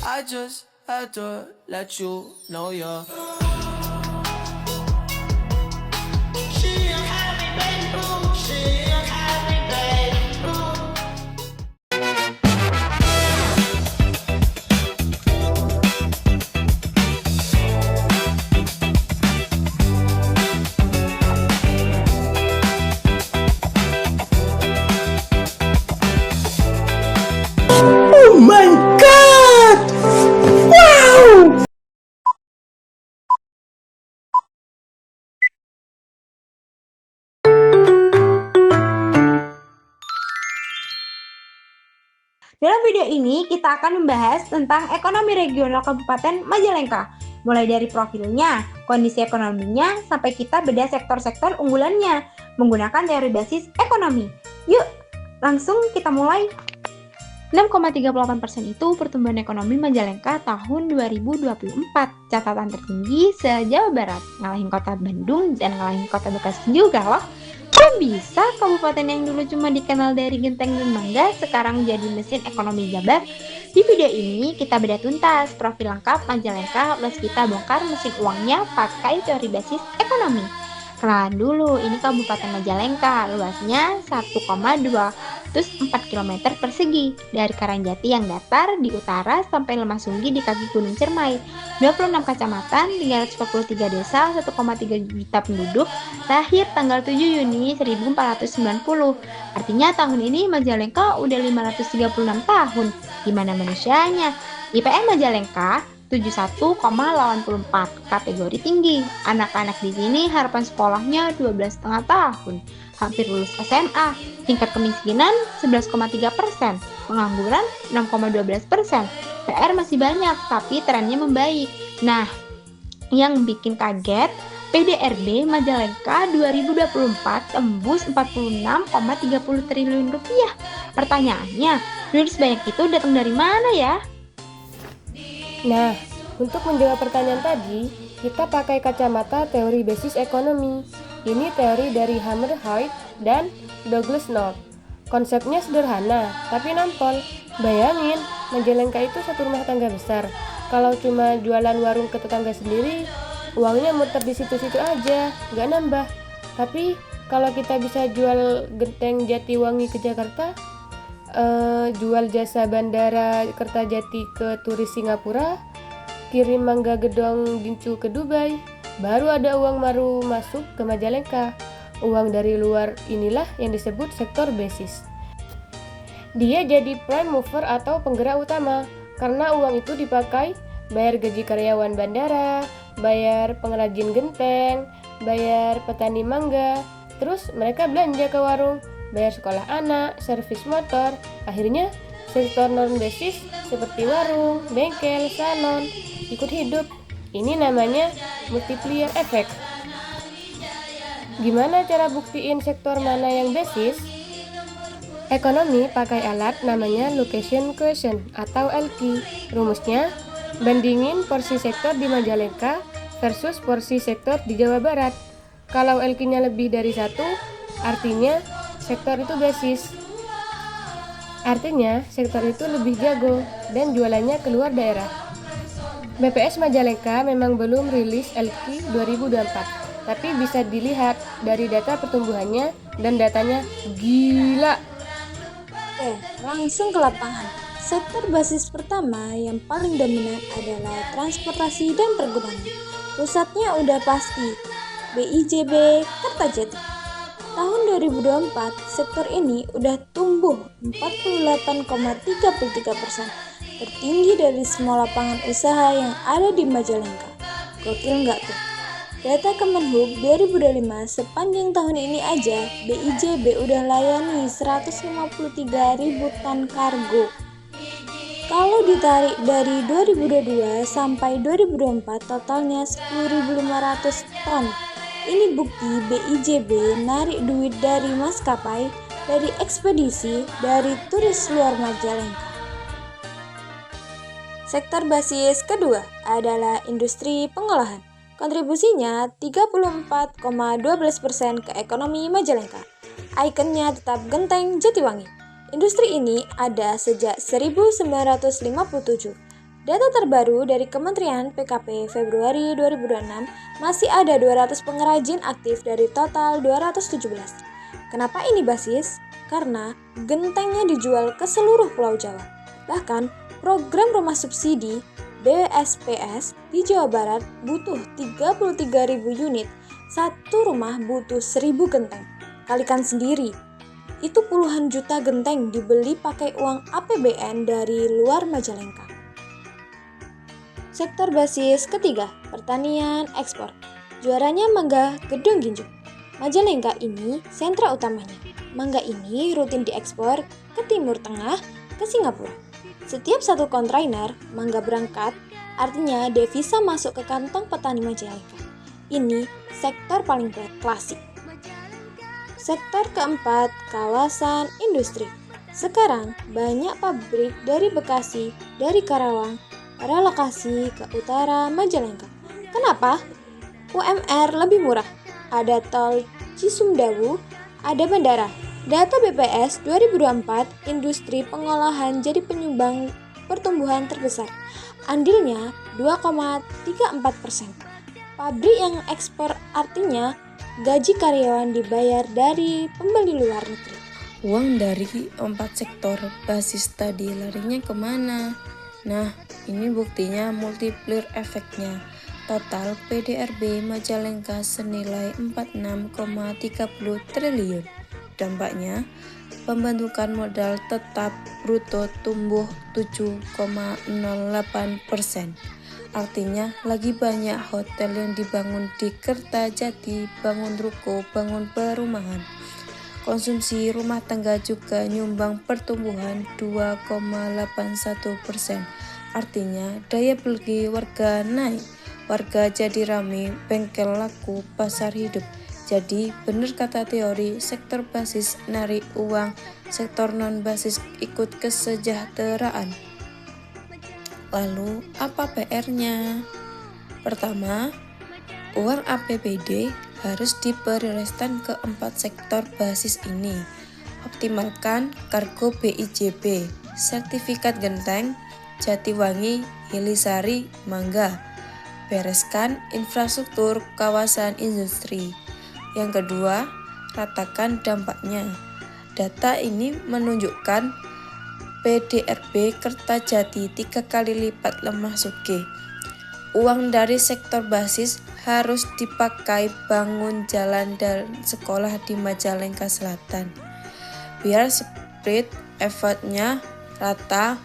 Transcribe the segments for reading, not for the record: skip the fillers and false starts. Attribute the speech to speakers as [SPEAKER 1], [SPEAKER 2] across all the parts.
[SPEAKER 1] I just had to let you know you're
[SPEAKER 2] Oh my god! Wow!
[SPEAKER 3] Dalam video ini kita akan membahas tentang ekonomi regional Kabupaten Majalengka, mulai dari profilnya, kondisi ekonominya, sampai kita bedah sektor-sektor unggulannya menggunakan teori basis ekonomi. Yuk, langsung kita mulai. 6,38% itu pertumbuhan ekonomi Majalengka tahun 2024. Catatan tertinggi se-Jawa Barat, ngalahin kota Bandung dan ngalahin kota Bekasi juga loh. Kok bisa kabupaten yang dulu cuma dikenal dari genteng dan mangga sekarang jadi mesin ekonomi Jabar? Di video ini kita bedah tuntas profil lengkap Majalengka plus kita bongkar mesin uangnya pakai teori basis ekonomi. Kenalan dulu, ini Kabupaten Majalengka, luasnya 1,204 km persegi dari Karangjati yang datar di utara sampai Lemah Sunggi di kaki Gunung Cermai, 26 kecamatan, 343 desa, 1,3 juta penduduk, lahir tanggal 7 Juni 1490. Artinya tahun ini Majalengka udah 536 tahun. Gimana manusianya? IPM Majalengka 71,84, kategori tinggi. Anak-anak di sini harapan sekolahnya 12,5 tahun, hampir lulus SMA. Tingkat kemiskinan 11,3%, pengangguran 6,12%. PR masih banyak, tapi trennya membaik. Nah, yang bikin kaget, PDRB Majalengka 2024 tembus 46,30 triliun rupiah. Pertanyaannya, duit sebanyak itu datang dari mana ya?
[SPEAKER 4] Nah, untuk menjawab pertanyaan tadi, kita pakai kacamata teori basis ekonomi. Ini teori dari Hammerhead dan Douglas North. Konsepnya sederhana, tapi nampol. Bayangin, Majalengka itu satu rumah tangga besar. Kalau cuma jualan warung ke tetangga sendiri, uangnya muter di situ-situ aja, nggak nambah. Tapi kalau kita bisa jual genteng Jatiwangi ke Jakarta, jual jasa bandara Kertajati ke turis Singapura, kirim mangga gedong gincu ke Dubai, baru ada uang baru masuk ke Majalengka. Uang dari luar inilah yang disebut sektor basis. Dia jadi prime mover atau penggerak utama karena uang itu dipakai bayar gaji karyawan bandara, bayar pengrajin genteng, bayar petani mangga, terus mereka belanja ke warung, bayar sekolah anak, servis motor. Akhirnya sektor non-basis seperti warung, bengkel, salon ikut hidup. Ini namanya multiplier effect. Gimana cara buktiin sektor mana yang basis? Ekonomi pakai alat namanya location quotient atau LQ. Rumusnya, bandingin porsi sektor di Majalengka versus porsi sektor di Jawa Barat. Kalau LQ-nya lebih dari 1, artinya sektor itu basis. Artinya sektor itu lebih jago dan jualannya keluar daerah. BPS Majalengka memang belum rilis LQ 2024, tapi bisa dilihat dari data pertumbuhannya dan datanya gila.
[SPEAKER 5] Oke, langsung ke lapangan. Sektor basis pertama yang paling dominan adalah transportasi dan pergudangan. Pusatnya udah pasti, BIJB Kertajati. Tahun 2024, sektor ini udah tumbuh 48,33%, tertinggi dari semua lapangan usaha yang ada di Majalengka. Gokil nggak tuh? Data Kemenhub 2025, sepanjang tahun ini aja, BIJB udah layani 153.000 ton kargo. Kalau ditarik dari 2022 sampai 2024, totalnya 10.500 ton. Ini bukti BIJB narik duit dari maskapai, dari ekspedisi, dari turis luar Majalengka. Sektor basis kedua adalah industri pengolahan. Kontribusinya 34,12% ke ekonomi Majalengka. Ikonnya tetap genteng Jatiwangi. Industri ini ada sejak 1957. Data terbaru dari Kementerian PKP Februari 2026 masih ada 200 pengrajin aktif dari total 217. Kenapa ini basis? Karena gentengnya dijual ke seluruh Pulau Jawa. Bahkan program rumah subsidi BSPS di Jawa Barat butuh 33.000 unit. Satu rumah butuh 1.000 genteng. Kalikan sendiri, itu puluhan juta genteng dibeli pakai uang APBN dari luar Majalengka. Sektor basis ketiga, pertanian ekspor. Juaranya mangga Gedung Ginjung. Majalengka ini sentra utamanya. Mangga ini rutin diekspor ke Timur Tengah, ke Singapura. Setiap satu kontainer mangga berangkat, artinya devisa masuk ke kantong petani Majalengka. Ini sektor paling klasik. Sektor keempat, kawasan industri. Sekarang banyak pabrik dari Bekasi, dari Karawang, relokasi ke utara Majalengka. Kenapa? UMR lebih murah. Ada tol Cisumdawu, ada bandara. Data BPS 2024, industri pengolahan jadi penyumbang pertumbuhan terbesar. Andilnya 2,34%. Pabrik yang ekspor artinya gaji karyawan dibayar dari pembeli luar negeri.
[SPEAKER 6] Uang dari 4 sektor basis tadi larinya kemana? Nah, ini buktinya multiplier efeknya. Total PDRB Majalengka senilai 46,30 triliun. Dampaknya, pembentukan modal tetap bruto tumbuh 7,08%. Artinya, lagi banyak hotel yang dibangun di Kertajati, bangun ruko, bangun perumahan. Konsumsi rumah tangga juga nyumbang pertumbuhan 2,81%. Artinya daya beli warga naik, warga jadi ramai, bengkel laku, pasar hidup. Jadi benar kata teori, sektor basis narik uang, sektor non basis ikut kesejahteraan. Lalu apa PR-nya? Pertama, uang APBD harus diprioritaskan ke 4 sektor basis ini. Optimalkan kargo BIJB, sertifikat genteng, Jatiwangi, Hilisari, Mangga. Bereskan infrastruktur kawasan industri. Yang kedua, ratakan dampaknya. Data ini menunjukkan PDRB Kertajati 3 kali lipat lemah Suge. Uang dari sektor basis harus dipakai bangun jalan dan sekolah di Majalengka Selatan. Biar spread effortnya rata,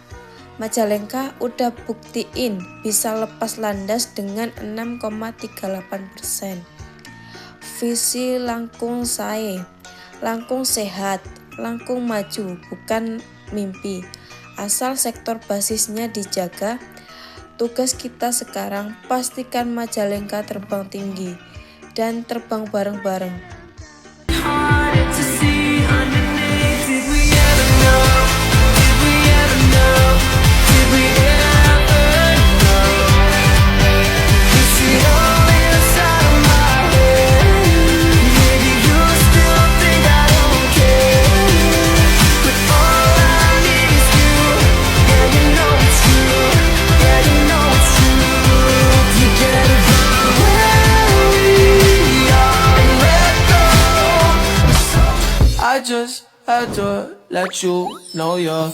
[SPEAKER 6] Majalengka udah buktiin bisa lepas landas dengan 6,38%. Visi langkung sae, langkung sehat, langkung maju, bukan mimpi. Asal sektor basisnya dijaga, tugas kita sekarang pastikan Majalengka terbang tinggi dan terbang bareng-bareng.
[SPEAKER 1] I just had to let you know you're